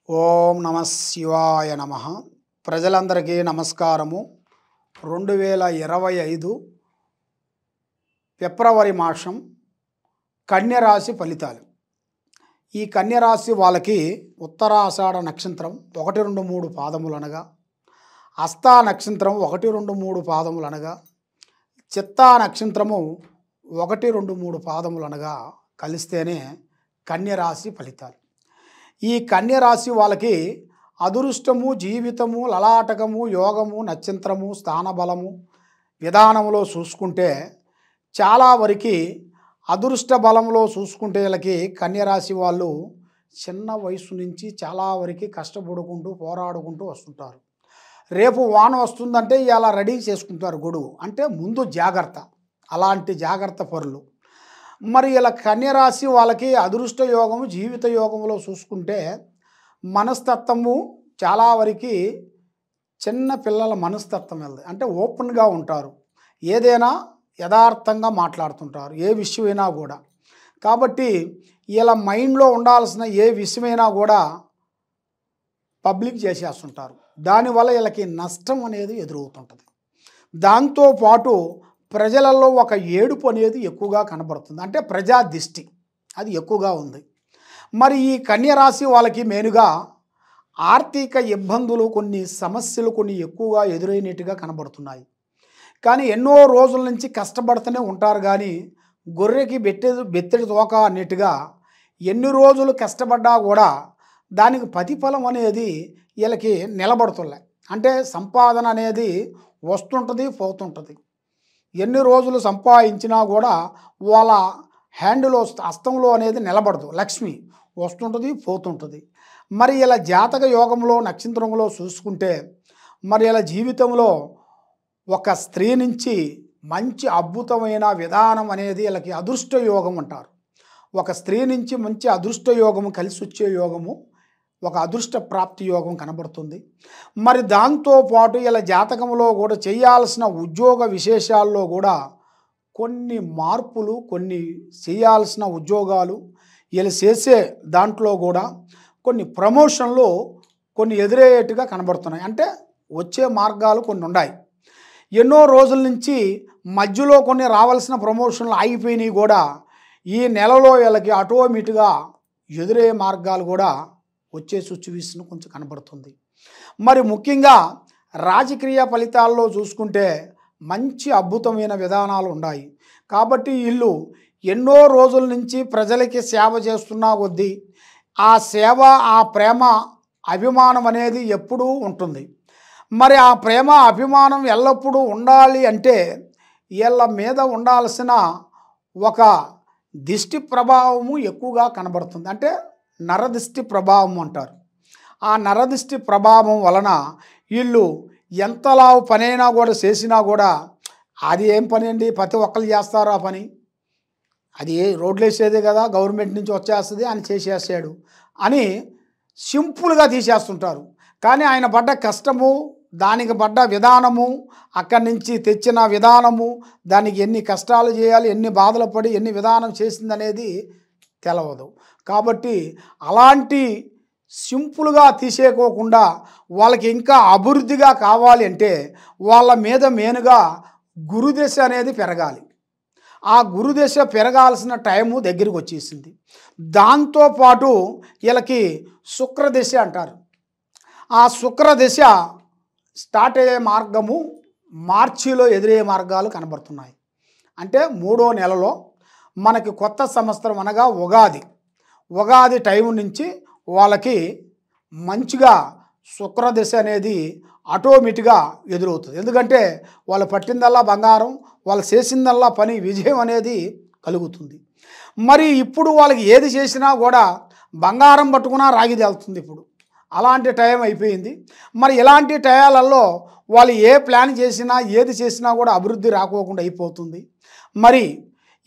ఓం నమ శివాయ నమ. ప్రజలందరికీ నమస్కారము. 2025 ఫిబ్రవరి మాసం కన్యరాశి ఫలితాలు. ఈ కన్యరాశి వాళ్ళకి ఉత్తరాషాఢ నక్షత్రం 1, 2, 3 పాదములు అనగా, హస్తా నక్షత్రం 1, 2, 3 పాదములు అనగా, చిత్తా నక్షత్రము 1, 2, 3 పాదములు అనగా కలిస్తేనే కన్యరాశి ఫలితాలు. ఈ కన్యరాశి వాళ్ళకి అదృష్టము, జీవితము, లలాటకము, యోగము, నక్షత్రము, స్థానబలము విధానంలో చూసుకుంటే చాలా వరకు అదృష్ట బలంలో చూసుకుంటే వీళ్ళకి కన్యరాశి వాళ్ళు చిన్న వయసు నుంచి చాలా వరకు కష్టపడుకుంటూ పోరాడుకుంటూ వస్తుంటారు. రేపు వాన వస్తుందంటే ఇలా రెడీ చేసుకుంటారు గొడుగు, అంటే ముందు జాగ్రత్త. అలాంటి జాగ్రత్త పరులు. మరి ఇలా కన్యరాశి వాళ్ళకి అదృష్ట యోగము, జీవిత యోగంలో చూసుకుంటే మనస్తత్వము చాలా వరకు చిన్న పిల్లల మనస్తత్వం వెళ్ళదు, అంటే ఓపెన్గా ఉంటారు. ఏదైనా యథార్థంగా మాట్లాడుతుంటారు, ఏ విషయమైనా కూడా. కాబట్టి ఇలా మైండ్లో ఉండాల్సిన ఏ విషయమైనా కూడా పబ్లిక్ చేసేస్తుంటారు. దానివల్ల వీళ్ళకి నష్టం అనేది ఎదురవుతుంటుంది. దాంతోపాటు ప్రజలలో ఒక ఏడుపు అనేది ఎక్కువగా కనబడుతుంది, అంటే ప్రజా దిష్టి అది ఎక్కువగా ఉంది. మరి ఈ కన్యరాశి వాళ్ళకి మెయిన్గా ఆర్థిక ఇబ్బందులు, కొన్ని సమస్యలు కొన్ని ఎక్కువగా ఎదురైనట్టుగా కనబడుతున్నాయి. కానీ ఎన్నో రోజుల నుంచి కష్టపడుతూనే ఉంటారు, కానీ గొర్రెకి బెత్తడి తోక అన్నట్టుగా ఎన్ని రోజులు కష్టపడ్డా కూడా దానికి ప్రతిఫలం అనేది వీళ్ళకి నిలబడుతున్నాయి. అంటే సంపాదన అనేది వస్తుంటుంది, పోతుంటుంది. ఎన్ని రోజులు సంపాదించినా కూడా వాళ్ళ హ్యాండ్లో, హస్తంలో అనేది నిలబడదు. లక్ష్మి వస్తుంటుంది, పోతుంటుంది. మరి ఇలా జాతక యోగంలో, నక్షత్రంలో చూసుకుంటే మరి ఇలా జీవితంలో ఒక స్త్రీ నుంచి మంచి అద్భుతమైన విధానం అనేది వీళ్ళకి అదృష్ట యోగం అంటారు. ఒక స్త్రీ నుంచి మంచి అదృష్ట యోగము, కలిసి వచ్చే యోగము, ఒక అదృష్ట ప్రాప్తి యోగం కనబడుతుంది. మరి దాంతోపాటు ఇలా జాతకంలో కూడా చేయాల్సిన ఉద్యోగ విశేషాల్లో కూడా కొన్ని మార్పులు, కొన్ని చేయాల్సిన ఉద్యోగాలు వీళ్ళు చేసే దాంట్లో కూడా కొన్ని ప్రమోషన్లు కొన్ని ఎదురయ్యేట్టుగా కనబడుతున్నాయి. అంటే వచ్చే మార్గాలు కొన్ని ఉన్నాయి. ఎన్నో రోజుల నుంచి మధ్యలో కొన్ని రావాల్సిన ప్రమోషన్లు ఆగిపోయినాయి కూడా ఈ నెలలో వీళ్ళకి ఆటోమేటిక్గా ఎదురయ్యే మార్గాలు కూడా వచ్చే సిచ్యువేషన్ కొంచెం కనబడుతుంది. మరి ముఖ్యంగా రాజకీయ ఫలితాల్లో చూసుకుంటే మంచి అద్భుతమైన విధానాలు ఉన్నాయి. కాబట్టి వీళ్ళు ఎన్నో రోజుల నుంచి ప్రజలకి సేవ చేస్తున్నా కొద్దీ ఆ సేవ, ఆ ప్రేమ, అభిమానం అనేది ఎప్పుడూ ఉంటుంది. మరి ఆ ప్రేమ, అభిమానం ఎల్లప్పుడూ ఉండాలి అంటే వీళ్ళ మీద ఉండాల్సిన ఒక దిష్టి ప్రభావము ఎక్కువగా కనబడుతుంది. అంటే నరదిష్టి ప్రభావం అంటారు. ఆ నరదిష్టి ప్రభావం వలన వీళ్ళు ఎంతలా పనైనా కూడా చేసినా కూడా అది ఏం పని అండి, ప్రతి ఒక్కరు చేస్తారు ఆ పని, అది రోడ్లు వేసేదే కదా, గవర్నమెంట్ నుంచి వచ్చేస్తుంది అని చేసేసాడు అని సింపుల్గా తీసేస్తుంటారు. కానీ ఆయన పడ్డ కష్టము, దానికి పడ్డ విధానము, అక్కడి నుంచి తెచ్చిన విధానము, దానికి ఎన్ని కష్టాలు చేయాలి, ఎన్ని బాధలు పడి ఎన్ని విధానం చేసిందనేది తెలవదు. కాబట్టి అలాంటి సింపుల్గా తీసేయకోకుండా వాళ్ళకి ఇంకా అభివృద్ధిగా కావాలి అంటే వాళ్ళ మీద మెయిన్గా గురుదశ అనేది పెరగాలి. ఆ గురుదశ పెరగాల్సిన టైము దగ్గరికి వచ్చేసింది. దాంతోపాటు వీళ్ళకి శుక్రదశ అంటారు. ఆ శుక్రదశ స్టార్ట్ అయ్యే మార్గము మార్చిలో ఎదురయ్యే మార్గాలు కనబడుతున్నాయి. అంటే 3వ నెలలో మనకి కొత్త సంవత్సరం అనగా ఉగాది టైం నుంచి వాళ్ళకి మంచిగా శుక్రదశ అనేది ఆటోమేటిక్గా ఎదురవుతుంది. ఎందుకంటే వాళ్ళు పట్టిందల్లా బంగారం, వాళ్ళు చేసిందల్లా పని విజయం అనేది కలుగుతుంది. మరి ఇప్పుడు వాళ్ళకి ఏది చేసినా కూడా బంగారం పట్టుకున్నా రాగి తేలుతుంది. ఇప్పుడు అలాంటి టైం అయిపోయింది. మరి ఇలాంటి టయాలలో వాళ్ళు ఏ ప్లాన్ చేసినా, ఏది చేసినా కూడా అభివృద్ధి రాకోకుండా అయిపోతుంది. మరి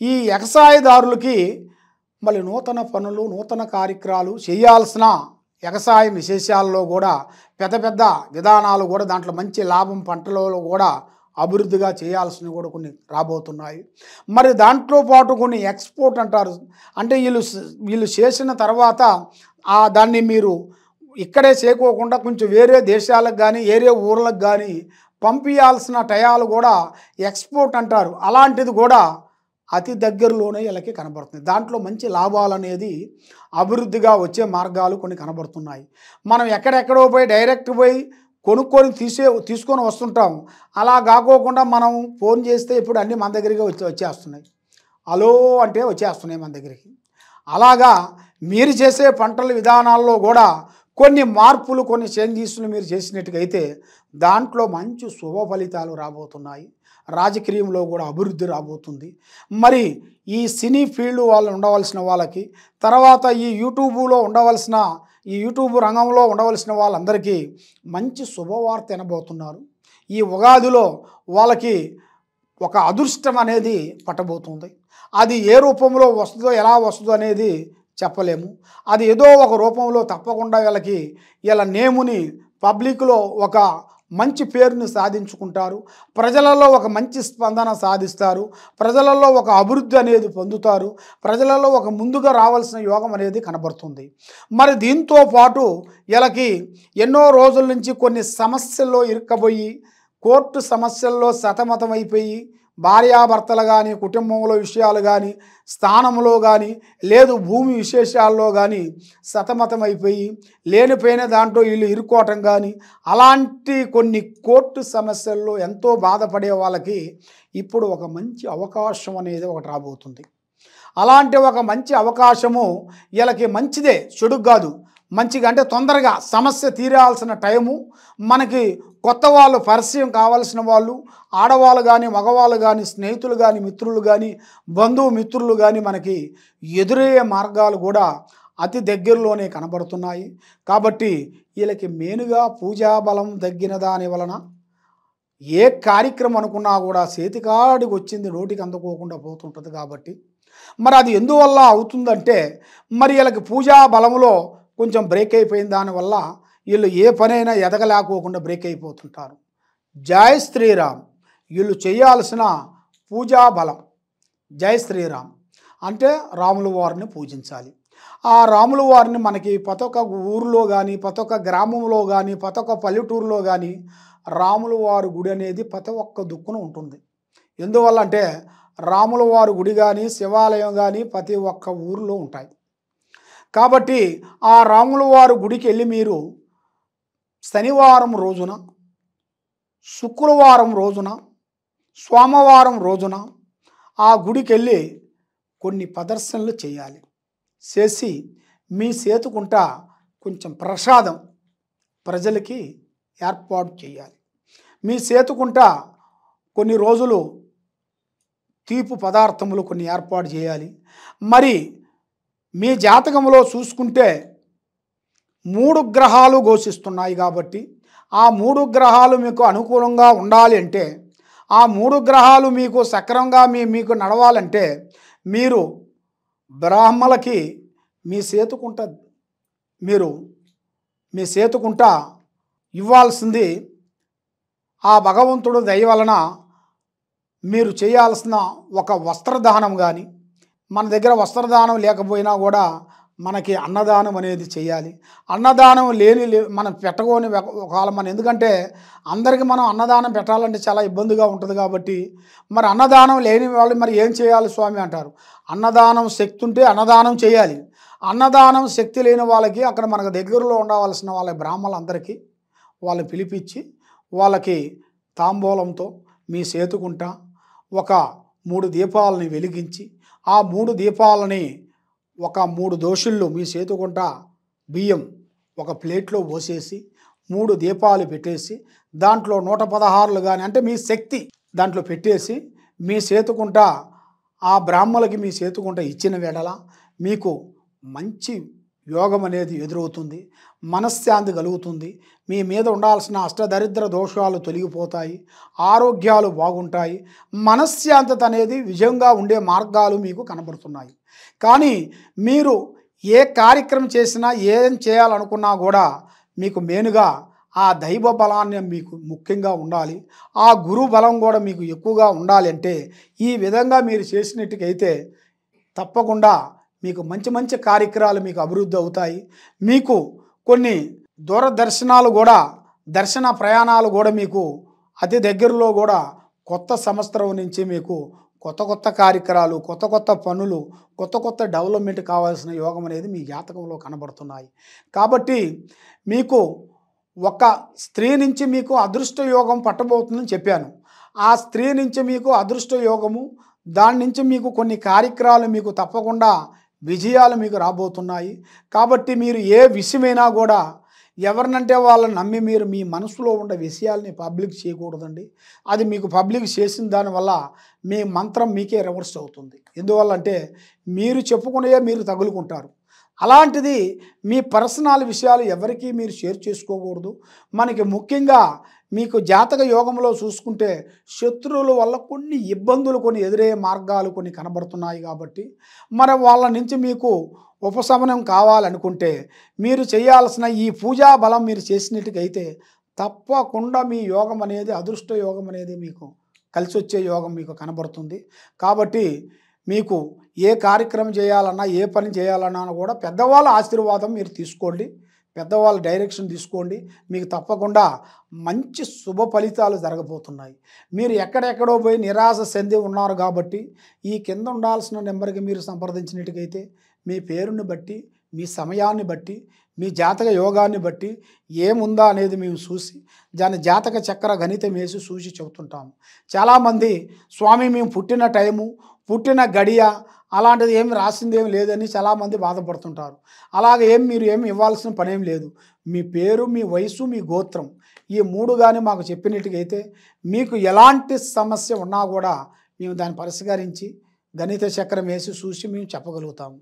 ఈ వ్యవసాయదారులకి మళ్ళీ నూతన పనులు, నూతన కార్యక్రమాలు చేయాల్సిన వ్యవసాయ విశేషాల్లో కూడా పెద్ద పెద్ద విధానాలు కూడా దాంట్లో మంచి లాభం, పంటలలో కూడా అభివృద్ధిగా చేయాల్సినవి కూడా కొన్ని రాబోతున్నాయి. మరి దాంట్లో పాటు కొన్ని ఎక్స్పోర్ట్ అంటారు. అంటే వీళ్ళు చేసిన తర్వాత దాన్ని మీరు ఇక్కడే చేకోకుండా కొంచెం వేరే దేశాలకు కానీ వేరే ఊర్లకు కానీ పంపించాల్సిన టయాలు కూడా ఎక్స్పోర్ట్ అంటారు, అలాంటిది కూడా అతి దగ్గరలోనే వీళ్ళకి కనబడుతుంది. దాంట్లో మంచి లాభాలు అనేది అభివృద్ధిగా వచ్చే మార్గాలు కొన్ని కనబడుతున్నాయి. మనం ఎక్కడెక్కడో పోయి డైరెక్ట్ పోయి కొనుక్కొని తీసుకొని వస్తుంటాం. అలా కాకోకుండా మనం ఫోన్ చేస్తే ఇప్పుడు అన్నీ మన దగ్గరికి వచ్చేస్తున్నాయి. హలో అంటే వచ్చేస్తున్నాయి మన దగ్గరికి. అలాగా మీరు చేసే పంటల విధానాల్లో కూడా కొన్ని మార్పులు, కొన్ని చేంజెస్లు మీరు చేసినట్టుగైతే దాంట్లో మంచి శుభ ఫలితాలు రాబోతున్నాయి. రాజకీయంలో కూడా అభివృద్ధి రాబోతుంది. మరి ఈ సినీ ఫీల్డ్ వాళ్ళు ఉండవలసిన వాళ్ళకి, తర్వాత ఈ యూట్యూబ్ రంగంలో ఉండవలసిన వాళ్ళందరికీ మంచి శుభవార్త వినబోతున్నారు. ఈ ఉగాదిలో వాళ్ళకి ఒక అదృష్టం అనేది పట్టబోతుంది. అది ఏ రూపంలో వస్తుందో, ఎలా వస్తుందో అనేది చెప్పలేము. అది ఏదో ఒక రూపంలో తప్పకుండా వీళ్ళ నేముని పబ్లిక్లో ఒక మంచి పేరుని సాధించుకుంటారు. ప్రజలలో ఒక మంచి స్పందన సాధిస్తారు. ప్రజలలో ఒక అభివృద్ధి అనేది పొందుతారు. ప్రజలలో ఒక ముందుగా రావాల్సిన యోగం అనేది కనబడుతుంది. మరి దీంతో పాటు వీళ్ళకి ఎన్నో రోజుల నుంచి కొన్ని సమస్యల్లో ఇరుక్కబోయి, కోర్టు సమస్యల్లో సతమతమైపోయి, భార్యాభర్తలు కానీ, కుటుంబంలో విషయాలు కానీ, స్థానంలో కానీ, లేదు భూమి విశేషాల్లో కానీ సతమతమైపోయి లేనిపోయిన దాంట్లో వీళ్ళు ఇరుక్కోవటం కానీ, అలాంటి కొన్ని కోర్టు సమస్యల్లో ఎంతో బాధపడే వాళ్ళకి ఇప్పుడు ఒక మంచి అవకాశం అనేది ఒకటి రాబోతుంది. అలాంటి ఒక మంచి అవకాశము వీళ్ళకి మంచిదే, చెడుగు కాదు. మంచిగా అంటే తొందరగా సమస్య తీరాల్సిన టైము, మనకి కొత్త వాళ్ళు పరిచయం కావాల్సిన వాళ్ళు, ఆడవాళ్ళు కానీ, మగవాళ్ళు కానీ, స్నేహితులు కానీ, మిత్రులు కానీ, బంధుమిత్రులు కానీ మనకి ఎదురయ్యే మార్గాలు కూడా అతి దగ్గరలోనే కనబడుతున్నాయి. కాబట్టి వీళ్ళకి మెయిన్గా పూజా బలం తగ్గిన దాని వలన ఏ కార్యక్రమం అనుకున్నా కూడా చేతికాడికి వచ్చింది నోటికి అందుకోకుండా పోతుంటుంది. కాబట్టి మరి అది ఎందువల్ల అవుతుందంటే, మరి వీళ్ళకి పూజా బలంలో కొంచెం బ్రేక్ అయిపోయిన దానివల్ల వీళ్ళు ఏ పనైనా ఎదగలేకోకుండా బ్రేక్ అయిపోతుంటారు. జై శ్రీరామ్. వీళ్ళు చేయాల్సిన పూజా బలం జై శ్రీరామ్ అంటే రాముల వారిని పూజించాలి. ఆ రాముల వారిని మనకి ప్రతి ఒక్క ఊరిలో కానీ, ప్రతి ఒక్క గ్రామంలో కానీ, ప్రతి ఒక్క పల్లెటూరులో కానీ రాముల వారి గుడి అనేది ప్రతి ఒక్క దుక్కున ఉంటుంది. ఎందువల్ల అంటే రాముల వారి గుడి కానీ, శివాలయం కానీ ప్రతి ఒక్క ఊరిలో ఉంటాయి. కాబట్టి ఆ రాముల వారి గుడికి వెళ్ళి మీరు శనివారం రోజున, శుక్రవారం రోజున, సోమవారం రోజున ఆ గుడికి వెళ్ళి కొన్ని ప్రదర్శనలు చేయాలి. చేసి మీ చేతుకుంట కొంచెం ప్రసాదం ప్రజలకి ఏర్పాటు చేయాలి. మీ చేతుకుంట కొన్ని రోజులు తీపి పదార్థములు కొన్ని ఏర్పాటు చేయాలి. మరి మీ జాతకంలో చూసుకుంటే 3 గ్రహాలు ఘోషిస్తున్నాయి. కాబట్టి ఆ 3 గ్రహాలు మీకు అనుకూలంగా ఉండాలి అంటే, ఆ 3 గ్రహాలు మీకు సక్రమంగా మీకు నడవాలంటే మీరు బ్రాహ్మలకి మీ చేతుకుంట ఇవ్వాల్సింది ఆ భగవంతుడు దయ వలన మీరు చేయాల్సిన ఒక వస్త్రదానం కానీ, మన దగ్గర వస్త్రదానం లేకపోయినా కూడా మనకి అన్నదానం అనేది చేయాలి. అన్నదానం మనం పెట్టకొని ఒకవేళ ఎందుకంటే అందరికీ మనం అన్నదానం పెట్టాలంటే చాలా ఇబ్బందిగా ఉంటుంది. కాబట్టి మరి అన్నదానం లేని వాళ్ళు మరి ఏం చేయాలి స్వామి అంటారు. అన్నదానం శక్తి ఉంటే అన్నదానం చేయాలి. అన్నదానం శక్తి లేని వాళ్ళకి అక్కడ మనకు దగ్గరలో ఉండవలసిన వాళ్ళ బ్రాహ్మణులందరికీ వాళ్ళని పిలిపించి వాళ్ళకి తాంబూలంతో మీ చేతుకుంట ఒక 3 దీపాలని వెలిగించి, ఆ 3 దీపాలని ఒక 3 దోశల్లో మీ చేతుకుంట బియ్యం ఒక ప్లేట్లో పోసేసి 3 దీపాలు పెట్టేసి దాంట్లో 116 కానీ అంటే మీ శక్తి దాంట్లో పెట్టేసి మీ చేతుకుంట ఆ బ్రాహ్మణులకి మీ చేతుకుంట ఇచ్చిన వేళ మీకు మంచి యోగం అనేది ఎదురవుతుంది. మనశ్శాంతి కలుగుతుంది. మీ మీద ఉండాల్సిన అష్టదరిద్ర దోషాలు తొలగిపోతాయి. ఆరోగ్యాలు బాగుంటాయి. మనశ్శాంతత అనేది విజయంగా ఉండే మార్గాలు మీకు కనబడుతున్నాయి. కానీ మీరు ఏ కార్యక్రమం చేసినా ఏం చేయాలనుకున్నా కూడా మీకు మెయిన్గా ఆ దైవ బలాన్ని మీకు ముఖ్యంగా ఉండాలి. ఆ గురు బలం కూడా మీకు ఎక్కువగా ఉండాలి. అంటే ఈ విధంగా మీరు చేసినట్టుకైతే తప్పకుండా మీకు మంచి మంచి కార్యక్రమాలు మీకు అభివృద్ధి అవుతాయి. మీకు కొన్ని దూరదర్శనాలు కూడా దర్శన ప్రయాణాలు కూడా మీకు అతి దగ్గరలో కూడా కొత్త సంవత్సరం నుంచి మీకు కొత్త కొత్త కార్యక్రమాలు, కొత్త కొత్త పనులు, కొత్త కొత్త డెవలప్మెంట్ కావాల్సిన యోగం అనేది మీ జాతకంలో కనబడుతున్నాయి. కాబట్టి మీకు ఒక స్త్రీ నుంచి మీకు అదృష్ట యోగం పట్టబోతుందని చెప్పాను. ఆ స్త్రీ నుంచి మీకు అదృష్ట యోగము, దాని నుంచి మీకు కొన్ని కార్యక్రమాలు మీకు తప్పకుండా విజయాలు మీకు రాబోతున్నాయి. కాబట్టి మీరు ఏ విషయమైనా కూడా ఎవరినంటే వాళ్ళని నమ్మి మీరు మీ మనసులో ఉన్న విషయాల్ని పబ్లిక్ చేయకూడదండి. అది మీకు పబ్లిక్ చేసిన దానివల్ల మీ మంత్రం మీకే రివర్స్ అవుతుంది. ఎందువల్ల అంటే మీరు చెప్పుకునే మీరు తగులుకుంటారు. అలాంటిది మీ పర్సనల్ విషయాలు ఎవరికీ మీరు షేర్ చేసుకోకూడదు. మనకి ముఖ్యంగా మీకు జాతక యోగంలో చూసుకుంటే శత్రువుల వల్ల కొన్ని ఇబ్బందులు, కొన్ని ఎదురయ్యే మార్గాలు కొన్ని కనబడుతున్నాయి. కాబట్టి మరి వాళ్ళ నుంచి మీకు ఉపశమనం కావాలనుకుంటే మీరు చేయాల్సిన ఈ పూజా బలం మీరు చేసినట్టుకైతే తప్పకుండా మీ యోగం అనేది, అదృష్ట యోగం అనేది మీకు కలిసి వచ్చే యోగం మీకు కనబడుతుంది. కాబట్టి మీకు ఏ కార్యక్రమం చేయాలన్నా, ఏ పని చేయాలన్నా కూడా పెద్దవాళ్ళ ఆశీర్వాదం మీరు తీసుకోండి, పెద్దవాళ్ళ డైరెక్షన్ తీసుకోండి. మీకు తప్పకుండా మంచి శుభ ఫలితాలు జరగబోతున్నాయి. మీరు ఎక్కడెక్కడో పోయి నిరాశ చెంది ఉన్నారు కాబట్టి ఈ కింద ఉండాల్సిన నెంబర్కి మీరు సంప్రదించినట్టుకైతే మీ పేరుని బట్టి, మీ సమయాన్ని బట్టి, మీ జాతక యోగాన్ని బట్టి ఏముందా అనేది మేము చూసి దాని జాతక చక్ర గణితం వేసి చూసి చెబుతుంటాము. చాలామంది స్వామి మేము పుట్టిన టైము, పుట్టిన గడియ అలాంటిది ఏమి రాసింది ఏమి లేదని చాలామంది బాధపడుతుంటారు. అలాగే మీరు ఏమి ఇవ్వాల్సిన పనేం లేదు. మీ పేరు, మీ వయసు, మీ గోత్రం ఈ 3 కానీ మాకు చెప్పినట్టుగైతే మీకు ఎలాంటి సమస్య ఉన్నా కూడా మేము దాన్ని పరిష్కరించి గణిత చక్రం వేసి చూసి మేము చెప్పగలుగుతాము.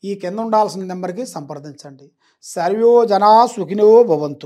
ఈ కింద ఉండాల్సిన నెంబర్కి సంప్రదించండి. సర్వో జనా సుఖినో భవంతు.